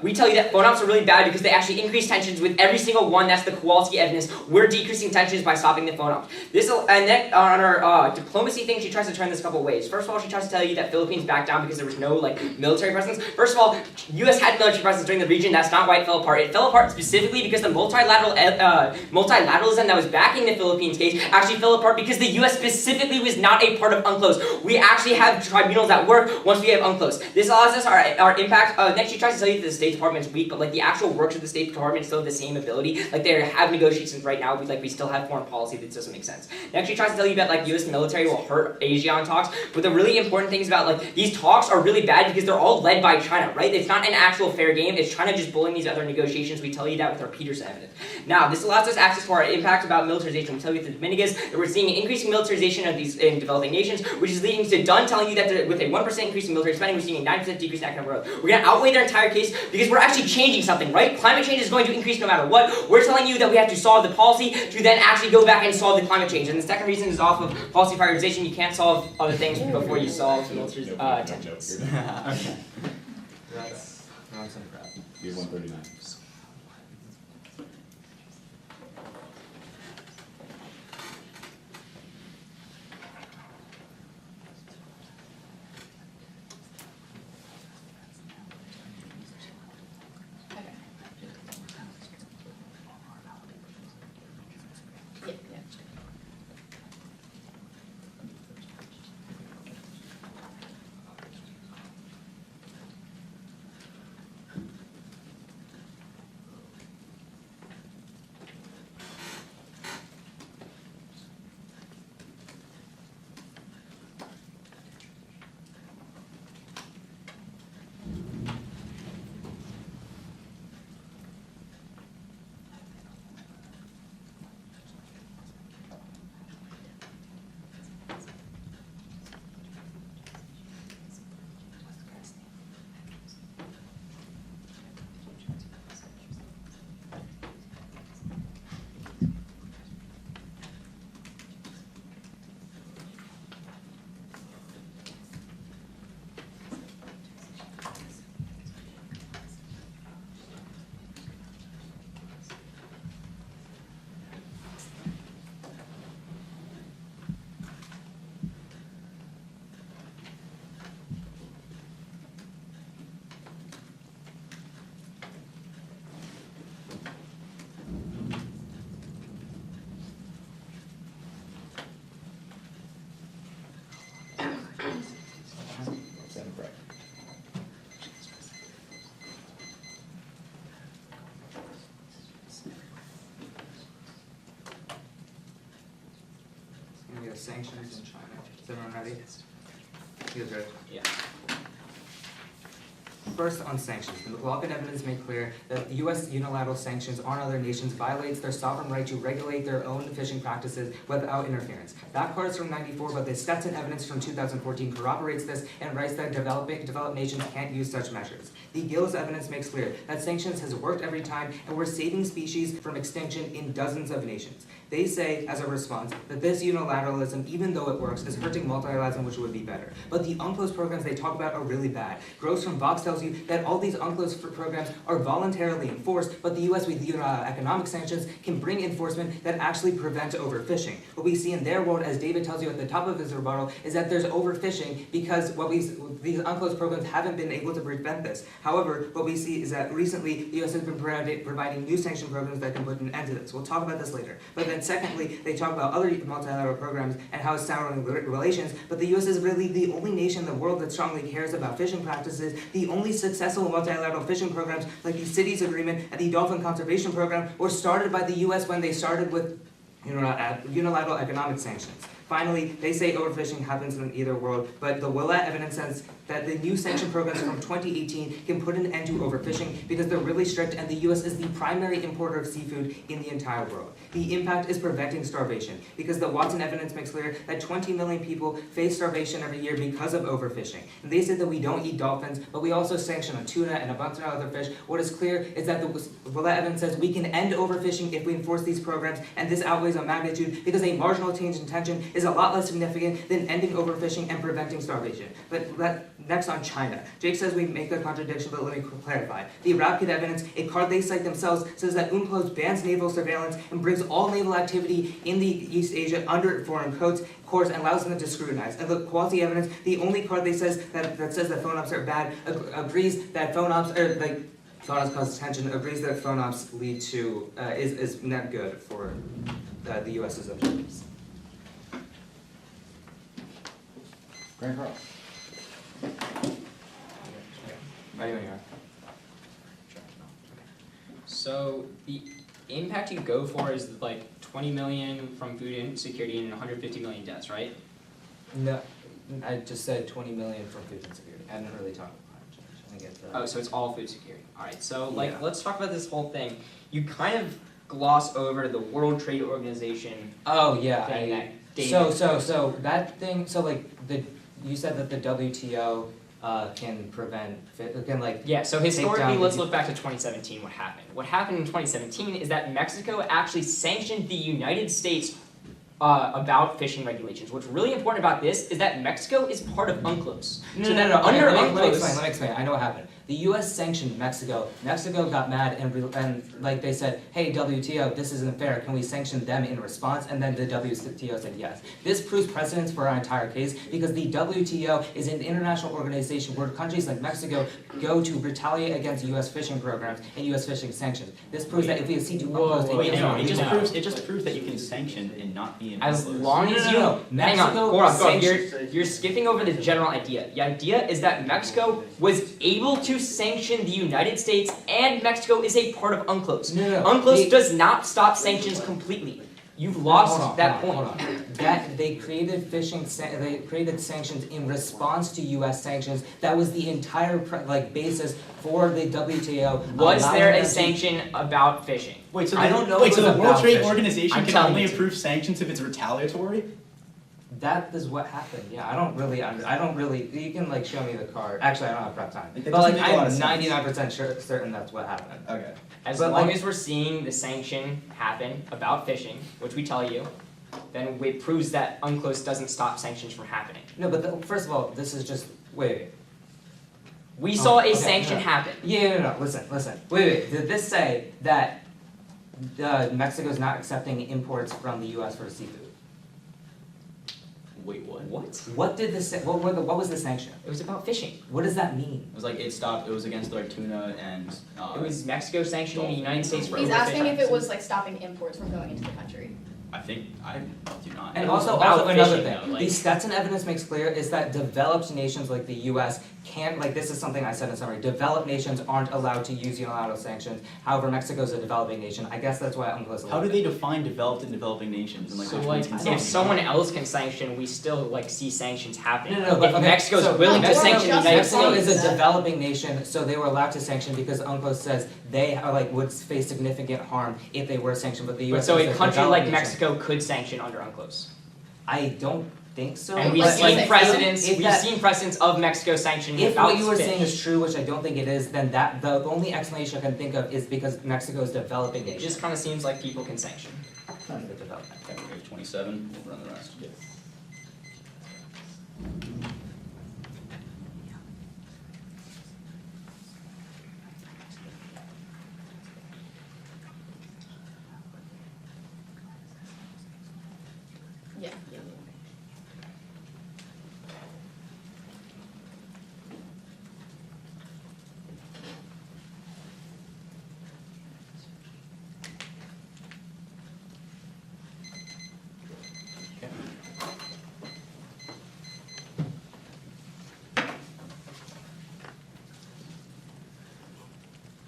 Speaker 2: we tell you that phone ops are really bad because they actually increase tensions with every single one. That's the Kowalski evidence. We're decreasing tensions by stopping the phone ops. And then on our diplomacy thing, she tries to turn this a couple ways. First of all, she tries to tell you that Philippines backed down because there was no military presence. First of all, U.S. had military presence during the region. That's not why it fell apart. It fell apart specifically because the multilateralism that was backing the Philippines case actually fell apart because the U.S. specifically was not a part of UNCLOS. We actually have tribunals that work once we have UNCLOS. This allows us our impact. Next, she tries to tell you that the State Department is weak, but the actual works of the State Department still have the same ability. They have negotiations right now. We still have foreign policy that doesn't make sense. Next, she tries to tell you that U.S. military will hurt ASEAN talks. But the really important thing is about these talks are really bad because they're all led by China, right? It's not an actual fair game. It's China just bullying these other negotiations. We tell you that with our Peterson evidence. Now, this allows us access to our impact about militarization. We tell you at the Dominicans that we're seeing an increasing militarization of these in developing nations, which is leading to Dunn telling you that with a 1% increase in military spending, we're seeing a 9% decrease in economic growth. We're going to outweigh their entire case because we're actually changing something, right? Climate change is going to increase no matter what. We're telling you that we have to solve the policy to then actually go back and solve the climate change. And the second reason is off of policy prioritization. You can't solve other things before you solve military tensions.
Speaker 3: Okay. That's nonsense crap.
Speaker 1: You have 139.
Speaker 3: Sanctions in China. Is everyone ready? You guys ready?
Speaker 2: Yeah.
Speaker 3: First, on sanctions. The McLaughlin evidence made clear that U.S. unilateral sanctions on other nations violates their sovereign right to regulate their own fishing practices without interference. That part is from '94, but the Stetson evidence from 2014 corroborates this and writes that developed nations can't use such measures. The Gills evidence makes clear that sanctions has worked every time, and we're saving species from extinction in dozens of nations. They say, as a response, that this unilateralism, even though it works, is hurting multilateralism, which would be better. But the UNCLOS programs they talk about are really bad. Gross from Vox tells you that all these UNCLOS programs are voluntarily enforced, but the US with economic sanctions can bring enforcement that actually prevents overfishing. What we see in their world, as David tells you at the top of his rebuttal, is that there's overfishing because these UNCLOS programs haven't been able to prevent this. However, what we see is that recently the US has been providing new sanction programs that can put an end to this. We'll talk about this later. But then secondly, they talk about other multilateral programs and how it's souring relations, but the US is really the only nation in the world that strongly cares about fishing practices. The only successful multilateral fishing programs, like the Cities Agreement and the Dolphin Conservation Program, were started by the US when they started with unilateral economic sanctions. Finally, they say overfishing happens in either world, but the Willett evidence says that the new sanction programs from 2018 can put an end to overfishing because they're really strict and the US is the primary importer of seafood in the entire world. The impact is preventing starvation because the Watson evidence makes clear that 20 million people face starvation every year because of overfishing. And they said that we don't eat dolphins, but we also sanction a tuna and a bunch of other fish. What is clear is that the Willett evidence says we can end overfishing if we enforce these programs, and this outweighs a magnitude because a marginal change in tension is a lot less significant than ending overfishing and preventing starvation. But next on China. Jake says we make a contradiction, but let me clarify. The Rapid evidence, a card they cite themselves, says that UNCLOS bans naval surveillance and brings all naval activity in the East Asia under foreign codes and allows them to scrutinize. And the quality evidence, the only card they says that says that phone ops are bad, agrees that phone ops cause tension, agrees that phone ops lead to is not good for the US's objectives.
Speaker 4: Grand Cross.
Speaker 3: Ready when you are.
Speaker 2: So the impact you go for is like 20 million from food insecurity and 150 million deaths, right?
Speaker 3: No, I just said 20 million from food insecurity. I didn't really talk about climate change. I think it's
Speaker 2: Oh, so it's all food security. All right, so like
Speaker 3: Yeah.
Speaker 2: let's talk about this whole thing. You kind of gloss over the World Trade Organization
Speaker 3: Oh yeah,
Speaker 2: thing that David.
Speaker 3: so that thing. So like you said that the WTO can
Speaker 2: Yeah, so historically,
Speaker 3: down
Speaker 2: let's
Speaker 3: the-
Speaker 2: look back to 2017, what happened. What happened in 2017 is that Mexico actually sanctioned the United States about fishing regulations. What's really important about this is that Mexico is part of UNCLOS.
Speaker 3: No,
Speaker 2: Under
Speaker 3: let me
Speaker 2: UNCLOS,
Speaker 3: explain. I know what happened. The U.S. sanctioned Mexico. Mexico got mad and like they said, hey WTO, this isn't fair. Can we sanction them in response? And then the WTO said yes. This proves precedence for our entire case because the WTO is an international organization where countries like Mexico go to retaliate against U.S. fishing programs and U.S. fishing sanctions. This proves that if we accede to UNCLOS,
Speaker 4: Wait,
Speaker 3: it
Speaker 4: no,
Speaker 3: is
Speaker 4: it just proves that you can sanction and not be in
Speaker 2: as
Speaker 4: UNCLOS.
Speaker 2: long as you hang on,
Speaker 3: Mexico
Speaker 2: hold on,
Speaker 3: sanctioned-
Speaker 2: you're skipping over the general idea. The idea is that Mexico was able to sanction the United States, and Mexico is a part of UNCLOS.
Speaker 3: No.
Speaker 2: UNCLOS does not stop sanctions completely. You've lost that point.
Speaker 3: Hold on. That they created they created sanctions in response to U.S. sanctions. That was the entire basis for the WTO.
Speaker 2: Was
Speaker 3: allowing
Speaker 2: there
Speaker 3: them
Speaker 2: a
Speaker 3: to-
Speaker 2: sanction about fishing?
Speaker 4: Wait, so
Speaker 3: I don't know
Speaker 4: Wait,
Speaker 3: if
Speaker 4: so
Speaker 3: it
Speaker 4: the
Speaker 3: was
Speaker 4: World
Speaker 3: about
Speaker 4: Trade
Speaker 3: fishing.
Speaker 4: Organization
Speaker 2: I'm
Speaker 4: can
Speaker 2: telling
Speaker 4: only
Speaker 2: you.
Speaker 4: approve sanctions if it's retaliatory?
Speaker 3: That is what happened. Yeah, I don't really. You can show me the card. Actually, I don't have prep time.
Speaker 4: That
Speaker 3: But
Speaker 4: doesn't make a lot
Speaker 3: I'm
Speaker 4: of sense.
Speaker 3: 99% certain that's what happened.
Speaker 4: Okay.
Speaker 2: As
Speaker 3: But,
Speaker 2: long as we're seeing the sanction happen about fishing, which we tell you, then it proves that UNCLOS doesn't stop sanctions from happening.
Speaker 3: No, but first of all, this is just wait.
Speaker 2: We saw a
Speaker 3: okay,
Speaker 2: sanction
Speaker 3: no.
Speaker 2: happen.
Speaker 3: No. Listen. Wait. Did this say that Mexico's not accepting imports from the U.S. for seafood?
Speaker 4: Wait, what?
Speaker 2: What?
Speaker 3: What did this say? What was the sanction?
Speaker 2: It was about fishing.
Speaker 3: What does that mean?
Speaker 4: It was like it stopped. It was against like tuna and.
Speaker 2: It was Mexico sanctioning the United States for
Speaker 5: He's
Speaker 2: overfishing.
Speaker 5: asking if it was stopping imports from going into the country.
Speaker 4: I think I do not.
Speaker 3: And
Speaker 2: It was
Speaker 3: also
Speaker 2: about
Speaker 3: another
Speaker 2: fishing,
Speaker 3: thing,
Speaker 2: though, like-
Speaker 3: the Stetson evidence makes clear is that developed nations like the U.S. can't, this is something I said in summary, developed nations aren't allowed to use unilateral sanctions. However, Mexico is a developing nation. I guess that's why UNCLOS.
Speaker 4: How do they define developed and developing nations? And
Speaker 2: So
Speaker 4: which ones can
Speaker 2: if
Speaker 4: sanction?
Speaker 2: someone else can sanction, we still see sanctions happening.
Speaker 3: No, but
Speaker 2: if
Speaker 3: okay,
Speaker 2: Mexico's
Speaker 3: so
Speaker 2: willing to
Speaker 5: Mexico-
Speaker 2: sanction the United
Speaker 3: Mexico
Speaker 2: States,
Speaker 3: is a developing nation, so they were allowed to sanction because UNCLOS says they are, would face significant harm if they were sanctioned. But the
Speaker 2: but
Speaker 3: U.S.
Speaker 2: so
Speaker 3: is
Speaker 2: a country
Speaker 3: developing
Speaker 2: like
Speaker 3: nation.
Speaker 2: Mexico could sanction under UNCLOS.
Speaker 3: I don't think so.
Speaker 2: And we've
Speaker 5: Like,
Speaker 2: seen
Speaker 5: if-
Speaker 2: precedents.
Speaker 3: if
Speaker 2: We've
Speaker 3: that-
Speaker 2: seen precedents of Mexico sanctioning
Speaker 3: If
Speaker 2: without
Speaker 3: what you were
Speaker 2: fish.
Speaker 3: saying is true, which I don't think it is, then the only explanation I can think of is because Mexico is a developing
Speaker 2: It
Speaker 3: nation.
Speaker 2: just kind of seems like people can sanction.
Speaker 3: That's the development.
Speaker 4: Okay, we have 27, we'll run the rest.
Speaker 1: Yes.
Speaker 5: Yeah.
Speaker 4: Okay.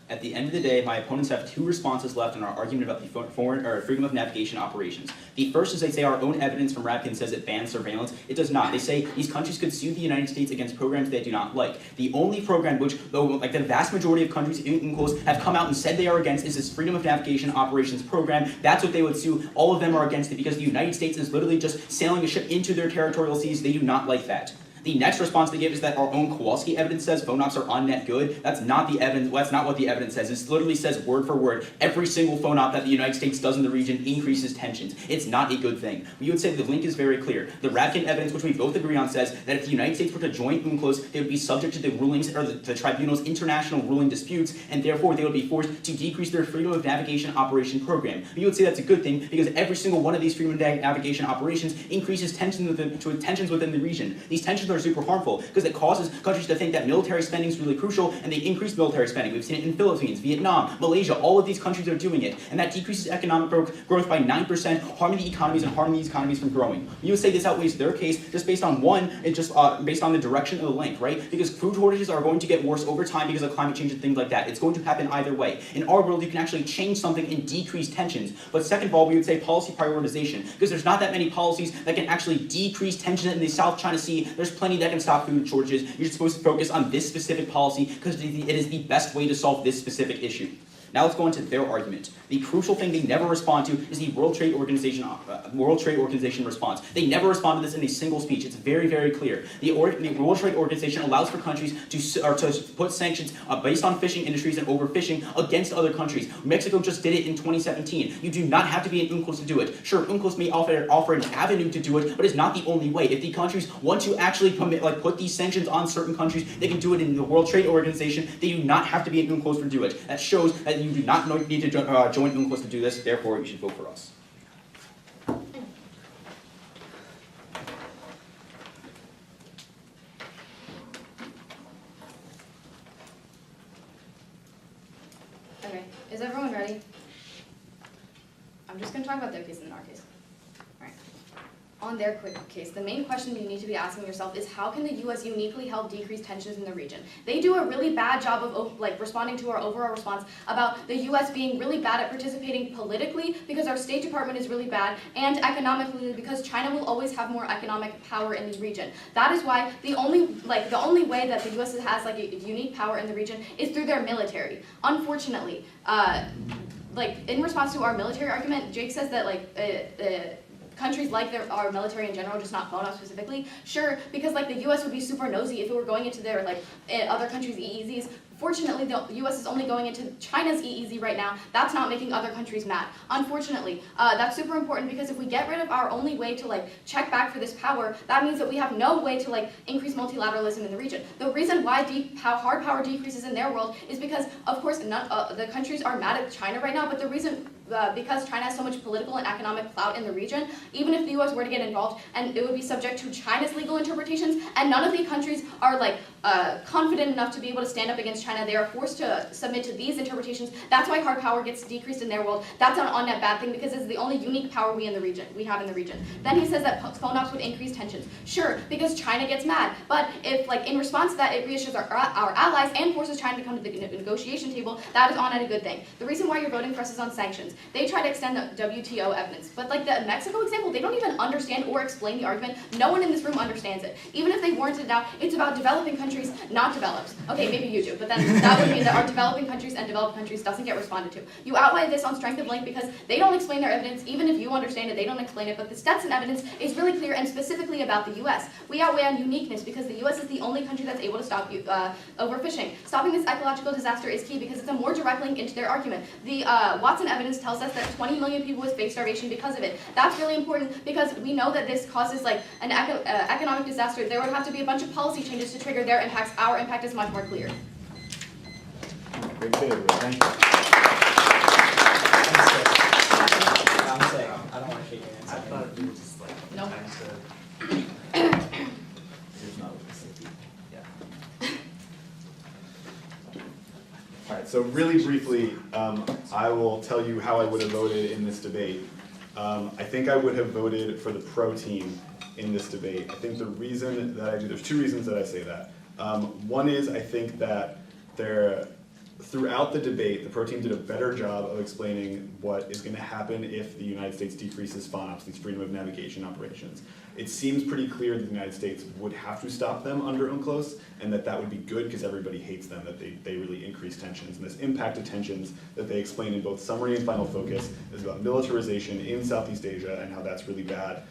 Speaker 4: At the end of the day, my opponents have two responses left in our argument about the foreign or freedom of navigation operations. The first is they say our own evidence from Radkin says it bans surveillance. It does not. They say these countries could sue the United States against programs they do not like. The only program which, though, like the vast majority of countries in close have come out and said they are against, is this freedom of navigation operations program. That's what they would sue. All of them are against it because the United States is literally just sailing a ship into their territorial seas. They do not like that. The next response they give is that our own Kowalski evidence says phone ops are on net good. That's not the evidence. That's not what the evidence says. It literally says word for word, every single phone op that the United States does in the region increases tensions. It's not a good thing. We would say the link is very clear. The Radkin evidence, which we both agree on, says that if the United States were to join UNCLOS, they would be subject to the rulings or the tribunal's international ruling disputes, and therefore they would be forced to decrease their freedom of navigation operation program. We would say that's a good thing because every single one of these freedom of navigation operations increases tensions within the region. These tensions are super harmful because it causes countries to think that military spending is really crucial, and they increase military spending. We've seen it in Philippines, Vietnam, Malaysia. All of these countries are doing it, and that decreases economic growth by 9%, harming the economies and harming these economies from growing. You would say this outweighs their case just based on based on the direction of the link, right? Because food shortages are going to get worse over time because of climate change and things like that. It's going to happen either way. In our world, you can actually change something and decrease tensions. But second of all, we would say policy prioritization, because there's not that many policies that can actually decrease tension in the South China Sea. There's plenty that can stop food shortages. You're supposed to focus on this specific policy because it is the best way to solve this specific issue. Now let's go into their argument. The crucial thing they never respond to is the World Trade Organization response. They never respond to this in a single speech. It's very, very clear. The World Trade Organization allows for countries to put sanctions based on fishing industries and overfishing against other countries. Mexico just did it in 2017. You do not have to be in UNCLOS to do it. Sure, UNCLOS may offer an avenue to do it, but it's not the only way. If the countries want to actually put these sanctions on certain countries, they can do it in the World Trade Organization. They do not have to be in UNCLOS to do it. That shows that you do not need to join UNCLOS to do this. Therefore, you should vote for us.
Speaker 5: Okay, is everyone ready? I'm just gonna talk about their case and then our case. Alright. On their quick case, the main question you need to be asking yourself is how can the US uniquely help decrease tensions in the region? They do a really bad job of responding to our overall response about the US being really bad at participating politically because our State Department is really bad, and economically because China will always have more economic power in the region. That is why the only way that the US has a unique power in the region is through their military. Unfortunately, in response to our military argument, Jake says that countries like our military in general, just not phone ops specifically. Sure, because the US would be super nosy if it were going into their other countries' EEZs. Fortunately, the US is only going into China's EEZ right now. That's not making other countries mad. Unfortunately, that's super important because if we get rid of our only way to check back for this power, that means that we have no way to increase multilateralism in the region. The reason why hard power decreases in their world is because, of course, the countries are mad at China right now, but the reason because China has so much political and economic clout in the region, even if the US were to get involved, and it would be subject to China's legal interpretations, and none of the countries are confident enough to be able to stand up against China. They are forced to submit to these interpretations. That's why hard power gets decreased in their world. That's an on-net bad thing because it's the only unique power we have in the region. Then he says that phone ops would increase tensions. Sure, because China gets mad. But if in response to that, it reassures our allies and forces China to come to the negotiation table, that is on-net a good thing. The reason why you're voting for us is on sanctions. They try to extend the WTO evidence. But the Mexico example, they don't even understand or explain the argument. No one in this room understands it. Even if they warranted it out, it's about developing countries countries not developed. Okay, maybe you do, but then that would mean that our developing countries and developed countries doesn't get responded to. You outweigh this on strength of link because they don't explain their evidence, even if you understand it, they don't explain it, but the Stetson evidence is really clear and specifically about the US. We outweigh on uniqueness because the US is the only country that's able to stop overfishing. Stopping this ecological disaster is key because it's a more direct link into their argument. The Watson evidence tells us that 20 million people would face starvation because of it. That's really important because we know that this causes like an economic disaster. There would have to be a bunch of policy changes to trigger their impacts. Our impact is much more clear.
Speaker 1: Great debate, everybody. Thank you.
Speaker 2: I'm sick. I don't want to shake your
Speaker 3: I
Speaker 2: hands.
Speaker 3: thought you were just like
Speaker 5: Nope.
Speaker 3: trying to.
Speaker 1: Here's not what this is. All right, so really briefly, I will tell you how I would have voted in this debate. I think I would have voted for the pro team in this debate. I think the reason that I do, there's two reasons that I say that. One is I think that throughout the debate, the pro team did a better job of explaining what is going to happen if the United States decreases FONOPS, these freedom of navigation operations. It seems pretty clear that the United States would have to stop them under UNCLOS, and that would be good because everybody hates them, that they really increase tensions. And this impact of tensions that they explain in both summary and final focus is about militarization in Southeast Asia and how that's really bad.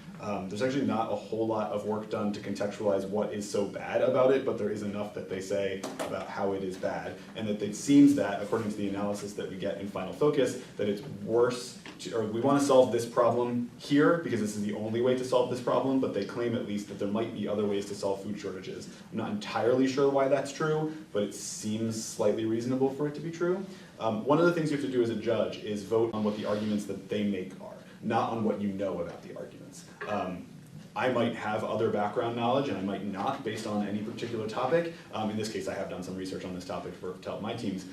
Speaker 1: There's actually not a whole lot of work done to contextualize what is so bad about it, but there is enough that they say about how it is bad, and that it seems that, according to the analysis that we get in Final Focus, that it's worse, or we want to solve this problem here because this is the only way to solve this problem, but they claim at least that there might be other ways to solve food shortages. I'm not entirely sure why that's true, but it seems slightly reasonable for it to be true. One of the things you have to do as a judge is vote on what the arguments that they make are, not on what you know about the arguments. I might have other background knowledge and I might not based on any particular topic. In this case, I have done some research on this topic to help my teams.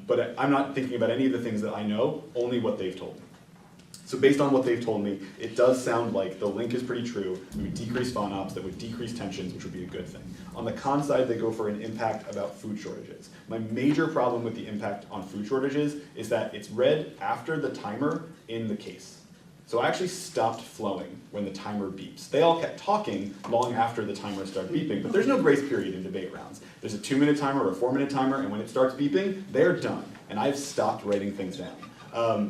Speaker 1: But I'm not thinking about any of the things that I know, only what they've told me. So based on what they've told me, it does sound like the link is pretty true. We would decrease FONOPS, that would decrease tensions, which would be a good thing. On the con side, they go for an impact about food shortages. My major problem with the impact on food shortages is that it's read after the timer in the case. So I actually stopped flowing when the timer beeps. They all kept talking long after the timer started beeping, but there's no grace period in debate rounds. There's a 2-minute timer or a 4-minute timer, and when it starts beeping, they're done. And I've stopped writing things down.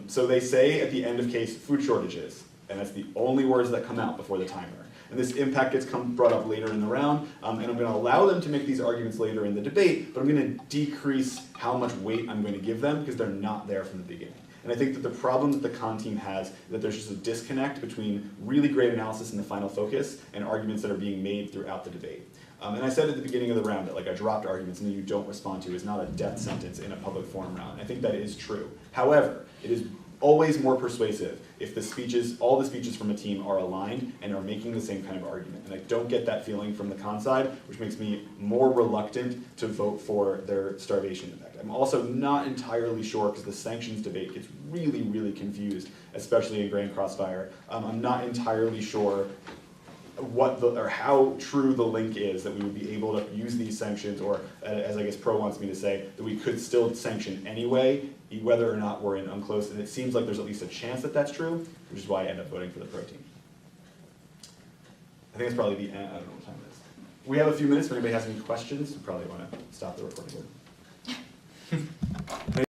Speaker 1: So they say at the end of case, food shortages, and that's the only words that come out before the timer. And this impact gets brought up later in the round, and I'm going to allow them to make these arguments later in the debate, but I'm going to decrease how much weight I'm going to give them because they're not there from the beginning. And I think that the problem that the con team has is that there's just a disconnect between really great analysis in the final focus and arguments that are being made throughout the debate. And I said at the beginning of the round that like I dropped arguments and then you don't respond to is not a death sentence in a public forum round. I think that is true. However, it is always more persuasive if the speeches, all the speeches from a team are aligned and are making the same kind of argument. And I don't get that feeling from the con side, which makes me more reluctant to vote for their starvation impact. I'm also not entirely sure, because the sanctions debate gets really, really confused, especially in Grand Crossfire. I'm not entirely sure or how true the link is that we would be able to use these sanctions, or as I guess Pro wants me to say, that we could still sanction anyway, whether or not we're in UNCLOS, and it seems like there's at least a chance that that's true, which is why I end up voting for the Pro team. I think that's probably the end. I don't know what time it is. We have a few minutes if anybody has any questions. We probably want to stop the recording.